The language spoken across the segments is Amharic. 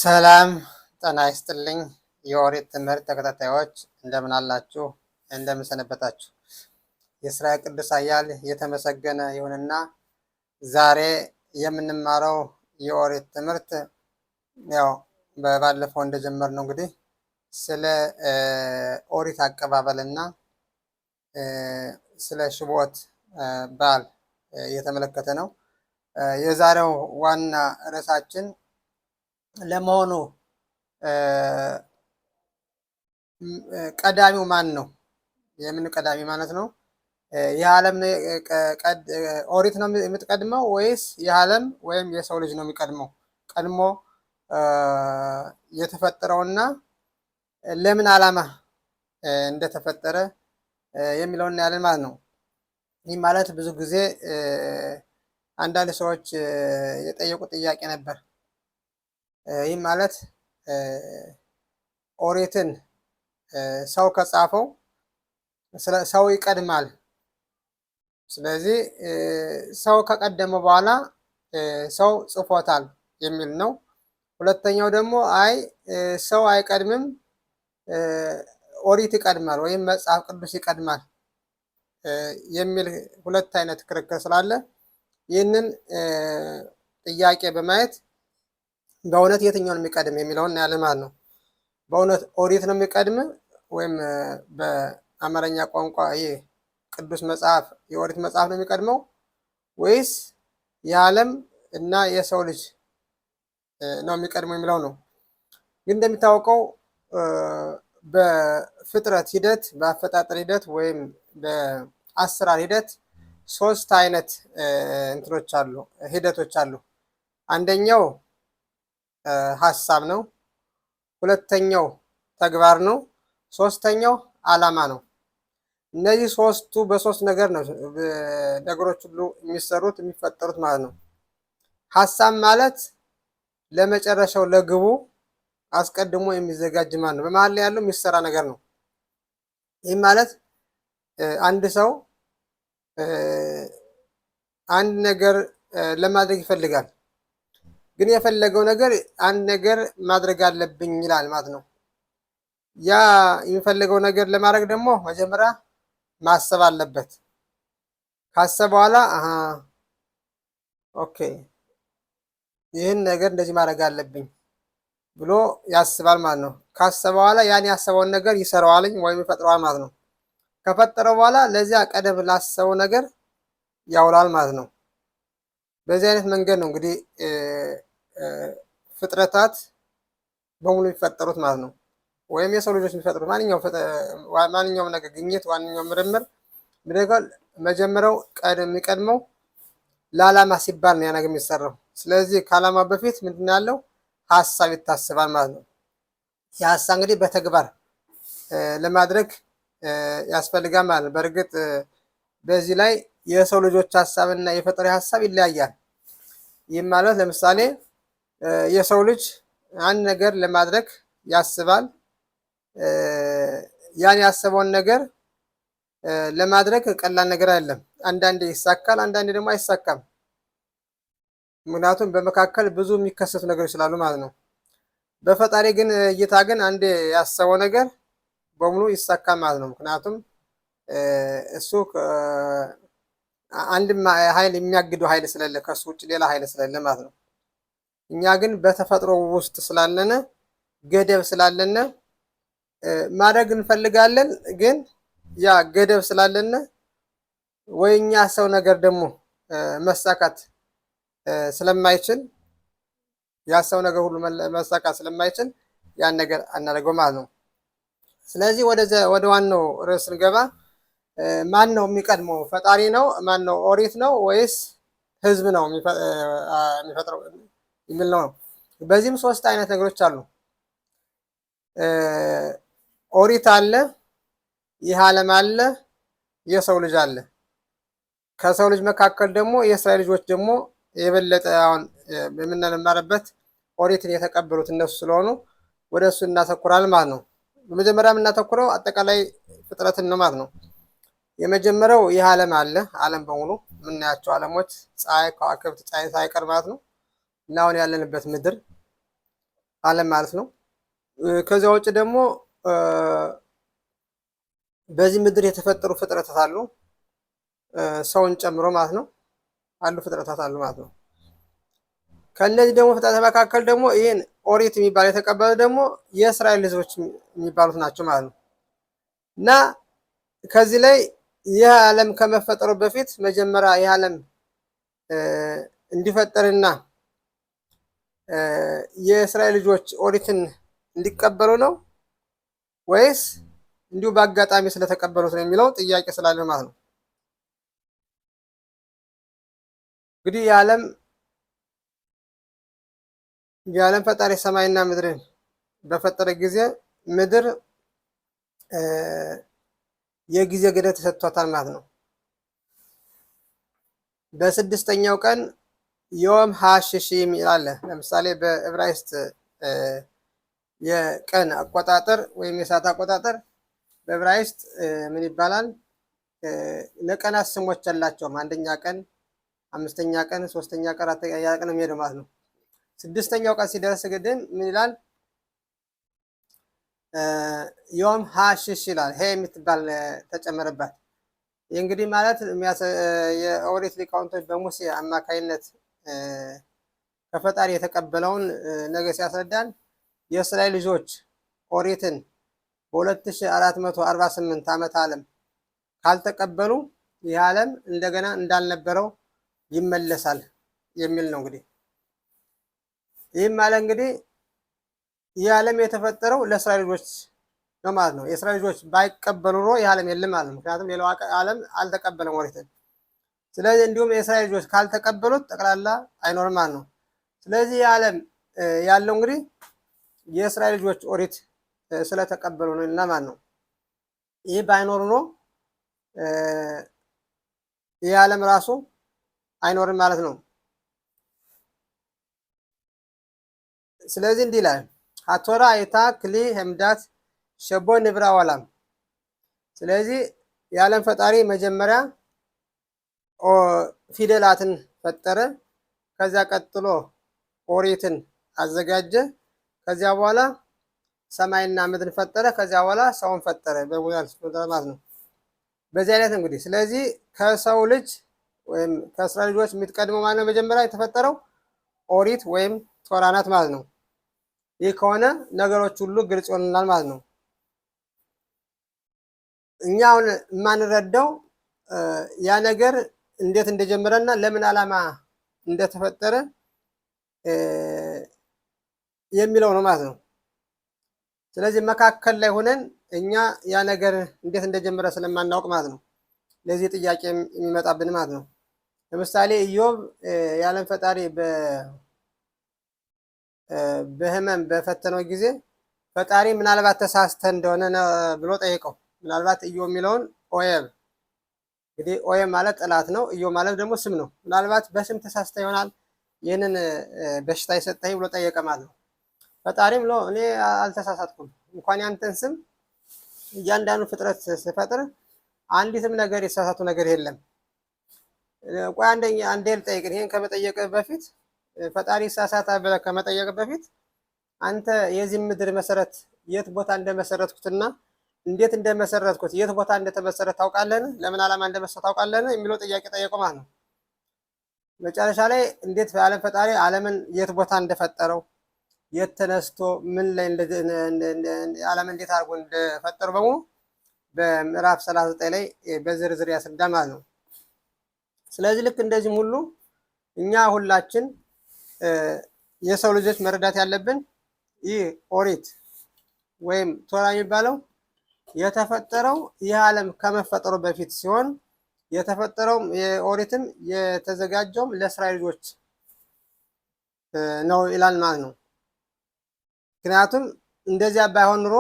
ሰላም ጤና ይስጥልኝ። የኦሪት ትምህርት ተከታታዮች እንደምን አላችሁ? እንደምን ሰነበታችሁ? የእስራኤል ቅዱስ ኃያል የተመሰገነ ይሁንና ዛሬ የምንማረው የኦሪት ትምህርት ያው ባለፈው እንደጀመርነው እንግዲህ ስለ ኦሪት አቀባበልና ስለ ሽቦት በዓል የተመለከተ ነው። የዛሬው ዋና ርዕሳችን ለመሆኑ ቀዳሚው ማን ነው? የምን ቀዳሚ ማለት ነው? የዓለም ኦሪት ነው የምትቀድመው ወይስ የዓለም ወይም የሰው ልጅ ነው የሚቀድመው? ቀድሞ የተፈጠረውና ለምን ዓላማ እንደተፈጠረ የሚለውን ያለን ማለት ነው። ይህ ማለት ብዙ ጊዜ አንዳንድ ሰዎች የጠየቁት ጥያቄ ነበር። ይህ ማለት ኦሪትን ሰው ከጻፈው ሰው ይቀድማል። ስለዚህ ሰው ከቀደመ በኋላ ሰው ጽፎታል የሚል ነው። ሁለተኛው ደግሞ አይ ሰው አይቀድምም፣ ኦሪት ይቀድማል ወይም መጽሐፍ ቅዱስ ይቀድማል የሚል ሁለት አይነት ክርክር ስላለ ይህንን ጥያቄ በማየት በእውነት የትኛውን የሚቀድም የሚለውን ያለ ማለት ነው። በእውነት ኦሪት ነው የሚቀድም ወይም በአማርኛ ቋንቋ ይህ ቅዱስ መጽሐፍ የኦሪት መጽሐፍ ነው የሚቀድመው ወይስ የዓለም እና የሰው ልጅ ነው የሚቀድመው የሚለው ነው። ግን እንደሚታወቀው በፍጥረት ሂደት፣ በአፈጣጠር ሂደት ወይም በአሰራር ሂደት ሶስት አይነት እንትኖች አሉ፣ ሂደቶች አሉ። አንደኛው ሀሳብ ነው። ሁለተኛው ተግባር ነው። ሶስተኛው ዓላማ ነው። እነዚህ ሶስቱ በሶስት ነገር ነው ነገሮች ሁሉ የሚሰሩት የሚፈጠሩት ማለት ነው። ሀሳብ ማለት ለመጨረሻው ለግቡ አስቀድሞ የሚዘጋጅ ማለት ነው። በመሀል ላይ ያለው የሚሰራ ነገር ነው። ይህ ማለት አንድ ሰው አንድ ነገር ለማድረግ ይፈልጋል። ግን የፈለገው ነገር አንድ ነገር ማድረግ አለብኝ ይላል ማለት ነው። ያ የሚፈልገው ነገር ለማድረግ ደግሞ መጀመሪያ ማሰብ አለበት። ካሰብ በኋላ ኦኬ ይህን ነገር እንደዚህ ማድረግ አለብኝ ብሎ ያስባል ማለት ነው። ካሰበ በኋላ ያን ያሰበውን ነገር ይሰራዋልኝ ወይም ይፈጥረዋል ማለት ነው። ከፈጠረው በኋላ ለዚያ ቀደም ላሰበው ነገር ያውላል ማለት ነው። በዚህ አይነት መንገድ ነው እንግዲህ ፍጥረታት በሙሉ የሚፈጠሩት ማለት ነው። ወይም የሰው ልጆች የሚፈጥሩት ማንኛውም ነገር ግኝት፣ ዋነኛው ምርምር መጀመሪያው የሚቀድመው ለዓላማ ሲባል ነው ያ ነገር የሚሰራው። ስለዚህ ከዓላማ በፊት ምንድን ያለው ሀሳብ ይታሰባል ማለት ነው። የሀሳብ እንግዲህ በተግባር ለማድረግ ያስፈልጋል ማለት ነው። በእርግጥ በዚህ ላይ የሰው ልጆች ሀሳብና የፈጣሪ ሀሳብ ይለያያል። ይህም ማለት ለምሳሌ የሰው ልጅ አንድ ነገር ለማድረግ ያስባል። ያን ያሰበውን ነገር ለማድረግ ቀላል ነገር አይደለም። አንዳንዴ ይሳካል፣ አንዳንዴ ደግሞ አይሳካም። ምክንያቱም በመካከል ብዙ የሚከሰቱ ነገሮች ስላሉ ማለት ነው። በፈጣሪ ግን እይታ ግን አንዴ ያሰበው ነገር በሙሉ ይሳካል ማለት ነው። ምክንያቱም እሱ አንድም ኃይል የሚያግደው ኃይል ስለሌለ ከሱ ውጭ ሌላ ኃይል ስለሌለ ማለት ነው። እኛ ግን በተፈጥሮ ውስጥ ስላለነ ገደብ ስላለነ ማድረግ እንፈልጋለን። ግን ያ ገደብ ስላለነ ወይ እኛ ሰው ነገር ደግሞ መሳካት ስለማይችል ያሰው ነገር ሁሉ መሳካት ስለማይችል ያን ነገር አናደርገው ማለት ነው። ስለዚህ ወደ ዋናው ርዕስ ስንገባ ማን ነው የሚቀድመው? ፈጣሪ ነው? ማን ነው? ኦሪት ነው ወይስ ህዝብ ነው የሚፈጥረው የሚል ነው። በዚህም ሶስት አይነት ነገሮች አሉ። ኦሪት አለ፣ ይህ ዓለም አለ፣ የሰው ልጅ አለ። ከሰው ልጅ መካከል ደግሞ የእስራኤል ልጆች ደግሞ የበለጠ አሁን የምንማርበት ኦሪትን የተቀበሉት እነሱ ስለሆኑ ወደ እሱ እናተኩራል ማለት ነው። በመጀመሪያ የምናተኩረው አጠቃላይ ፍጥረትን ነው ማለት ነው። የመጀመሪያው ይህ ዓለም አለ። ዓለም በሙሉ የምናያቸው ዓለሞች ፀሐይ፣ ከዋክብት፣ ፀሐይ ሳይቀር ማለት ነው እና አሁን ያለንበት ምድር ዓለም ማለት ነው። ከዚያ ውጭ ደግሞ በዚህ ምድር የተፈጠሩ ፍጥረታት አሉ፣ ሰውን ጨምሮ ማለት ነው አሉ ፍጥረታት አሉ ማለት ነው። ከእነዚህ ደግሞ ፍጥረታት መካከል ደግሞ ይህን ኦሪት የሚባል የተቀበሉ ደግሞ የእስራኤል ሕዝቦች የሚባሉት ናቸው ማለት ነው። እና ከዚህ ላይ ይህ ዓለም ከመፈጠሩ በፊት መጀመሪያ ይህ ዓለም እንዲፈጠርና የእስራኤል ልጆች ኦሪትን እንዲቀበሉ ነው ወይስ እንዲሁ በአጋጣሚ ስለተቀበሉት ነው የሚለው ጥያቄ ስላለ ማለት ነው። እንግዲህ የዓለም ፈጣሪ ሰማይና ምድርን በፈጠረ ጊዜ ምድር የጊዜ ገደብ ተሰጥቷታል ማለት ነው። በስድስተኛው ቀን ዮም ሀሽሺም ይላል። ለምሳሌ በዕብራይስጥ የቀን አቆጣጠር ወይም የሰዓት አቆጣጠር በዕብራይስጥ ምን ይባላል? ለቀናት ስሞች አላቸውም። አንደኛ ቀን፣ አምስተኛ ቀን፣ ሶስተኛ ቀን፣ አራተኛ ቀን የሚሄደው ማለት ነው። ስድስተኛው ቀን ሲደርስ ግን ምን ይላል? ዮም ሀሽሽ ይላል። ሄ የምትባል ተጨመረባት። ይህ እንግዲህ ማለት የኦሪት ሊቃውንቶች በሙሴ አማካይነት ከፈጣሪ የተቀበለውን ነገር ሲያስረዳን የእስራኤል ልጆች ኦሪትን በ2448 ዓመት ዓለም ካልተቀበሉ ይህ ዓለም እንደገና እንዳልነበረው ይመለሳል የሚል ነው። እንግዲህ ይህም ማለት እንግዲህ ይህ ዓለም የተፈጠረው ለእስራኤል ልጆች ነው ማለት ነው። የእስራኤል ልጆች ባይቀበሉ ኖሮ ይህ ዓለም የለም ማለት ነው። ምክንያቱም ሌላው ዓለም አልተቀበለም ኦሪትን። ስለዚህ እንዲሁም የእስራኤል ልጆች ካልተቀበሉት ጠቅላላ አይኖርም ማለት ነው። ስለዚህ ይህ ዓለም ያለው እንግዲህ የእስራኤል ልጆች ኦሪት ስለተቀበሉ ነው እና ማለት ነው። ይህ ባይኖር ኖሮ ይህ ዓለም ራሱ አይኖርም ማለት ነው። ስለዚህ እንዲህ ይላል ሀቶራ አይታ ክሊ ህምዳት ሸቦ ንብራ ዋላም። ስለዚህ የዓለም ፈጣሪ መጀመሪያ ፊደላትን ፈጠረ። ከዚያ ቀጥሎ ኦሪትን አዘጋጀ። ከዚያ በኋላ ሰማይና ምድርን ፈጠረ። ከዚያ በኋላ ሰውን ፈጠረ ማለት ነው። በዚህ አይነት እንግዲህ ስለዚህ ከሰው ልጅ ወይም ከእስራኤል ልጆች የሚትቀድመው ማለት ነው መጀመሪያ የተፈጠረው ኦሪት ወይም ቶራ ናት ማለት ነው። ይህ ከሆነ ነገሮች ሁሉ ግልጽ ይሆንናል ማለት ነው። እኛ አሁን የማንረዳው ያ ነገር እንዴት እንደጀመረና ለምን ዓላማ እንደተፈጠረ የሚለው ነው ማለት ነው። ስለዚህ መካከል ላይ ሆነን እኛ ያ ነገር እንዴት እንደጀመረ ስለማናውቅ ማለት ነው ለዚህ ጥያቄ የሚመጣብን ማለት ነው። ለምሳሌ ኢዮብ የዓለም ፈጣሪ በህመም በፈተነው ጊዜ ፈጣሪ ምናልባት ተሳስተ እንደሆነ ብሎ ጠይቀው። ምናልባት ኢዮብ የሚለውን ኦየብ እንግዲህ ኦየብ ማለት ጠላት ነው። ኢዮብ ማለት ደግሞ ስም ነው። ምናልባት በስም ተሳስተ ይሆናል ይህንን በሽታ የሰጠኝ ብሎ ጠየቀ ማለት ነው። ፈጣሪም ሎ እኔ አልተሳሳትኩም፣ እንኳን ያንተን ስም እያንዳንዱ ፍጥረት ስፈጥር አንዲትም ነገር የተሳሳቱ ነገር የለም። ቆይ አንዴ ልጠይቅህ። ይሄን ከመጠየቅ በፊት ፈጣሪ ሳሳታ ብለህ ከመጠየቅ በፊት አንተ የዚህ ምድር መሰረት የት ቦታ እንደመሰረትኩትና እንዴት እንደመሰረትኩት የት ቦታ እንደተመሰረት ታውቃለህ? ለምን ዓላማ እንደመሰረት ታውቃለህ? የሚለው ጥያቄ ጠየቀው ማለት ነው። መጨረሻ ላይ እንዴት የዓለም ፈጣሪ ዓለምን የት ቦታ እንደፈጠረው የት ተነስቶ ምን ላይ ዓለም እንዴት አድርጎ እንደፈጠሩ በሙሉ በምዕራፍ 39 ላይ በዝርዝር ያስረዳል ማለት ነው። ስለዚህ ልክ እንደዚህም ሁሉ እኛ ሁላችን የሰው ልጆች መረዳት ያለብን ይህ ኦሪት ወይም ቶራ የሚባለው የተፈጠረው ይህ ዓለም ከመፈጠሩ በፊት ሲሆን የተፈጠረውም የኦሪትም የተዘጋጀውም ለእስራኤል ልጆች ነው ይላል ማለት ነው። ምክንያቱም እንደዚያ ባይሆን ኑሮ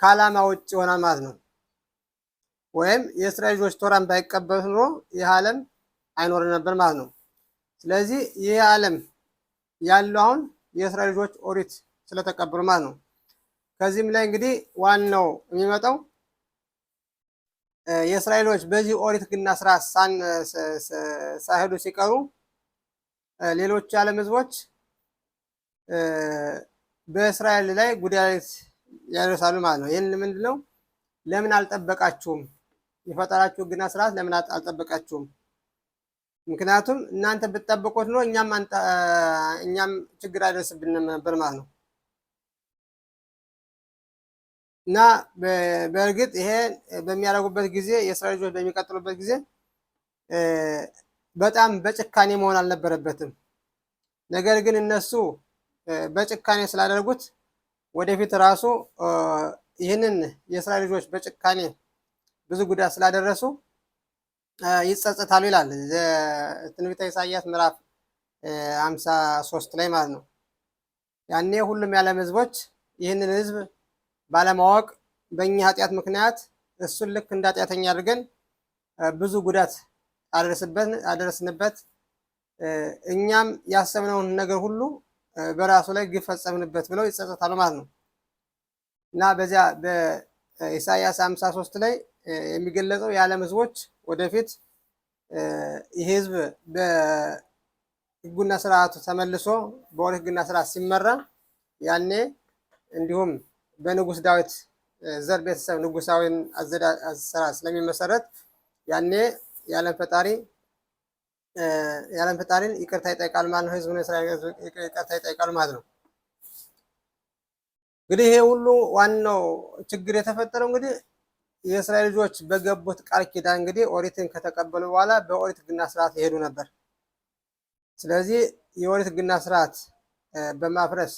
ከዓላማ ውጭ ይሆናል ማለት ነው። ወይም የእስራኤል ልጆች ቶራን ባይቀበሉት ኑሮ ይህ ዓለም አይኖርም ነበር ማለት ነው። ስለዚህ ይህ ዓለም ያለው አሁን የእስራኤል ልጆች ኦሪት ስለተቀበሉ ማለት ነው። ከዚህም ላይ እንግዲህ ዋናው የሚመጣው የእስራኤሎች በዚህ ኦሪት ሕግና ስርዓት ሳይሄዱ ሲቀሩ ሌሎች የዓለም ህዝቦች በእስራኤል ላይ ጉዳት ያደርሳሉ ማለት ነው። ይህን ምንድን ነው? ለምን አልጠበቃችሁም? የፈጠራችሁ ሕግና ስርዓት ለምን አልጠበቃችሁም? ምክንያቱም እናንተ ብትጠብቁት ነው እኛም ችግር አይደርስብንም ነበር ማለት ነው። እና በእርግጥ ይሄ በሚያደርጉበት ጊዜ የእስራኤል ልጆች በሚቀጥሉበት ጊዜ በጣም በጭካኔ መሆን አልነበረበትም። ነገር ግን እነሱ በጭካኔ ስላደረጉት ወደፊት ራሱ ይህንን የእስራኤል ልጆች በጭካኔ ብዙ ጉዳት ስላደረሱ ይጸጸታሉ ይላል ትንቢተ ኢሳይያስ ምዕራፍ 53 ላይ ማለት ነው። ያኔ ሁሉም የዓለም ህዝቦች ይህንን ህዝብ ባለማወቅ በእኛ ኃጢአት ምክንያት እሱን ልክ እንደ ኃጢአተኛ አድርገን ብዙ ጉዳት አደረስንበት፣ እኛም ያሰብነውን ነገር ሁሉ በራሱ ላይ ግፍ ፈጸምንበት ብለው ይጸጸታሉ ማለት ነው። እና በዚያ በኢሳይያስ 53 ላይ የሚገለጸው የዓለም ህዝቦች ወደፊት ይህ ህዝብ በህጉና ስርዓቱ ተመልሶ በኦሪት ህግና ስርዓት ሲመራ ያኔ እንዲሁም በንጉስ ዳዊት ዘር ቤተሰብ ንጉሳዊን አሰራር ስለሚመሰረት ያኔ የዓለም ፈጣሪን ይቅርታ ይጠይቃል ማለት ነው። ህዝቡን እስራኤል ይቅርታ ይጠይቃል ማለት ነው። እንግዲህ ይሄ ሁሉ ዋናው ችግር የተፈጠረው እንግዲህ የእስራኤል ልጆች በገቡት ቃል ኪዳን እንግዲህ ኦሪትን ከተቀበሉ በኋላ በኦሪት ህግና ስርዓት ይሄዱ ነበር። ስለዚህ የኦሪት ህግና ስርዓት በማፍረስ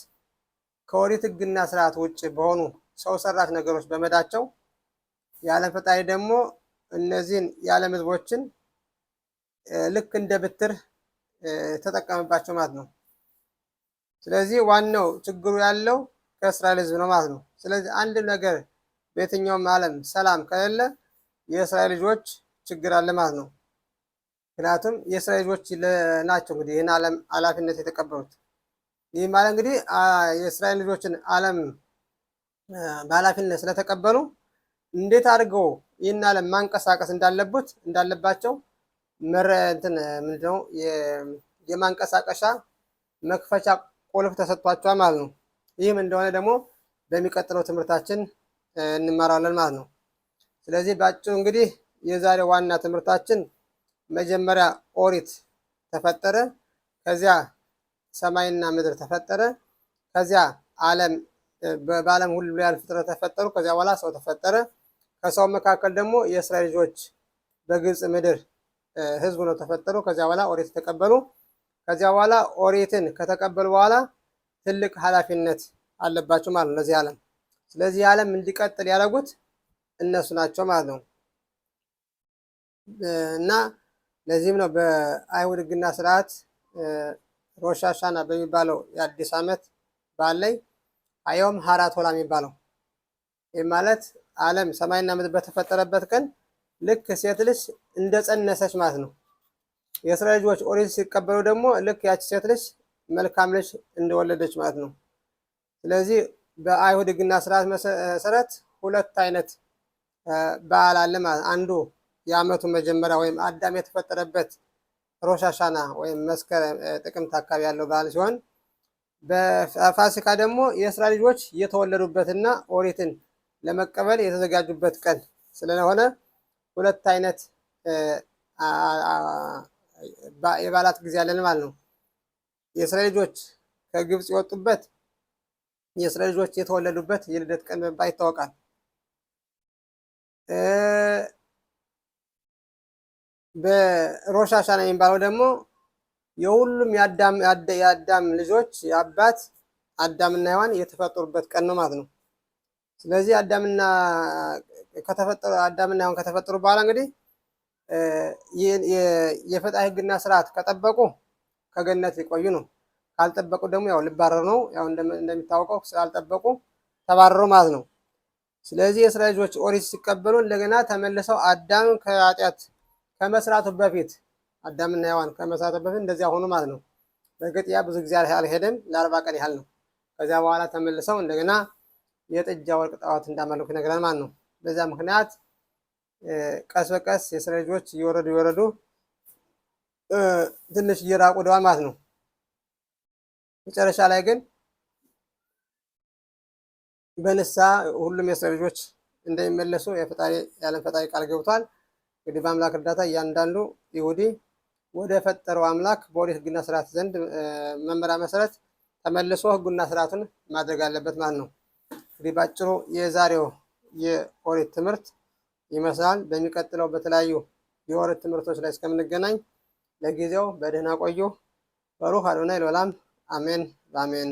ከኦሪት ህግና ስርዓት ውጭ በሆኑ ሰው ሰራሽ ነገሮች በመዳቸው የዓለም ፈጣሪ ደግሞ እነዚህን የዓለም ህዝቦችን ልክ እንደ ብትር ተጠቀመባቸው ማለት ነው። ስለዚህ ዋናው ችግሩ ያለው ከእስራኤል ህዝብ ነው ማለት ነው። ስለዚህ አንድ ነገር በየትኛውም ዓለም ሰላም ከሌለ የእስራኤል ልጆች ችግር አለ ማለት ነው። ምክንያቱም የእስራኤል ልጆች ናቸው እንግዲህ ይህን ዓለም ኃላፊነት የተቀበሉት። ይህ ማለት እንግዲህ የእስራኤል ልጆችን ዓለም በኃላፊነት ስለተቀበሉ እንዴት አድርገው ይህን ዓለም ማንቀሳቀስ እንዳለባቸው ምንድነው የማንቀሳቀሻ መክፈቻ ቁልፍ ተሰጥቷቸዋል ማለት ነው። ይህም እንደሆነ ደግሞ በሚቀጥለው ትምህርታችን እንማራለን ማለት ነው። ስለዚህ በአጭሩ እንግዲህ የዛሬ ዋና ትምህርታችን መጀመሪያ ኦሪት ተፈጠረ፣ ከዚያ ሰማይና ምድር ተፈጠረ፣ ከዚያ በዓለም ሁሉ ያሉ ፍጥረት ተፈጠሩ፣ ከዚያ በኋላ ሰው ተፈጠረ። ከሰው መካከል ደግሞ የእስራኤል ልጆች በግብፅ ምድር ህዝብ ነው ተፈጠሩ። ከዚያ በኋላ ኦሪት ተቀበሉ። ከዚያ በኋላ ኦሪትን ከተቀበሉ በኋላ ትልቅ ኃላፊነት አለባቸው ማለት ነው ለዚህ ዓለም። ስለዚህ ዓለም እንዲቀጥል ያደረጉት እነሱ ናቸው ማለት ነው። እና ለዚህም ነው በአይሁድ ህግና ስርዓት ሮሽ ሃሻና በሚባለው የአዲስ ዓመት በዓል ላይ አዮም ሀራት ሆላ የሚባለው። ይህ ማለት ዓለም ሰማይና ምድር በተፈጠረበት ቀን ልክ ሴት ልጅ እንደጸነሰች ማለት ነው። የእስራኤል ልጆች ኦሪት ሲቀበሉ ደግሞ ልክ ያቺ ሴት ልጅ መልካም ልጅ እንደወለደች ማለት ነው። ስለዚህ በአይሁድ ህግና ስርዓት መሰረት ሁለት አይነት በዓል አለ ማለት። አንዱ የዓመቱ መጀመሪያ ወይም አዳም የተፈጠረበት ሮሽ ሃሻና ወይም መስከረም ጥቅምት አካባቢ ያለው በዓል ሲሆን በፋሲካ ደግሞ የእስራኤል ልጆች የተወለዱበትና ኦሪትን ለመቀበል የተዘጋጁበት ቀን ስለሆነ ሁለት አይነት የበዓላት ጊዜ አለን ማለት ነው። የእስራኤል ልጆች ከግብፅ የወጡበት፣ የእስራኤል ልጆች የተወለዱበት የልደት ቀን በመባል ይታወቃል። በሮሽ ሃሻና የሚባለው ደግሞ የሁሉም የአዳም ልጆች የአባት አዳምና ሔዋን የተፈጠሩበት ቀን ነው ማለት ነው። ስለዚህ አዳምና ሔዋን ከተፈጠሩ በኋላ እንግዲህ የፈጣሪ ህግና ስርዓት ከጠበቁ ከገነት ሊቆዩ ነው። ካልጠበቁ ደግሞ ያው ሊባረሩ ነው። ያው እንደሚታወቀው ስላልጠበቁ ተባረሩ ማለት ነው። ስለዚህ የእስራኤል ልጆች ኦሪት ሲቀበሉ እንደገና ተመልሰው አዳም ከኃጢአት ከመስራቱ በፊት አዳምና ሔዋን ከመስራቱ በፊት እንደዚያ ሆኑ ማለት ነው። በእርግጥ ያ ብዙ ጊዜ አልሄደም፣ ለ40 ቀን ያህል ነው። ከዚያ በኋላ ተመልሰው እንደገና የጥጃ ወርቅ ጣዖት እንዳመለኩ ይነግረናል ማለት ነው። በዚያ ምክንያት ቀስ በቀስ የእስራኤል ልጆች እየወረዱ ትንሽ እየራቁ ደዋል ማለት ነው። መጨረሻ ላይ ግን በንስሐ ሁሉም የእስራኤል ልጆች እንደሚመለሱ የዓለም ፈጣሪ ቃል ገብቷል። እንግዲህ በአምላክ እርዳታ እያንዳንዱ ይሁዲ ወደ ፈጠረው አምላክ በኦሪት ሕግና ስርዓት ዘንድ መመሪያ መሰረት ተመልሶ ሕጉና ስርዓቱን ማድረግ አለበት ማለት ነው። እንግዲህ ባጭሩ የዛሬው የኦሪት ትምህርት ይመስላል። በሚቀጥለው በተለያዩ የኦሪት ትምህርቶች ላይ እስከምንገናኝ ለጊዜው በደህና ቆዩ። በሩህ አዶናይ ለዓለም አሜን በአሜን።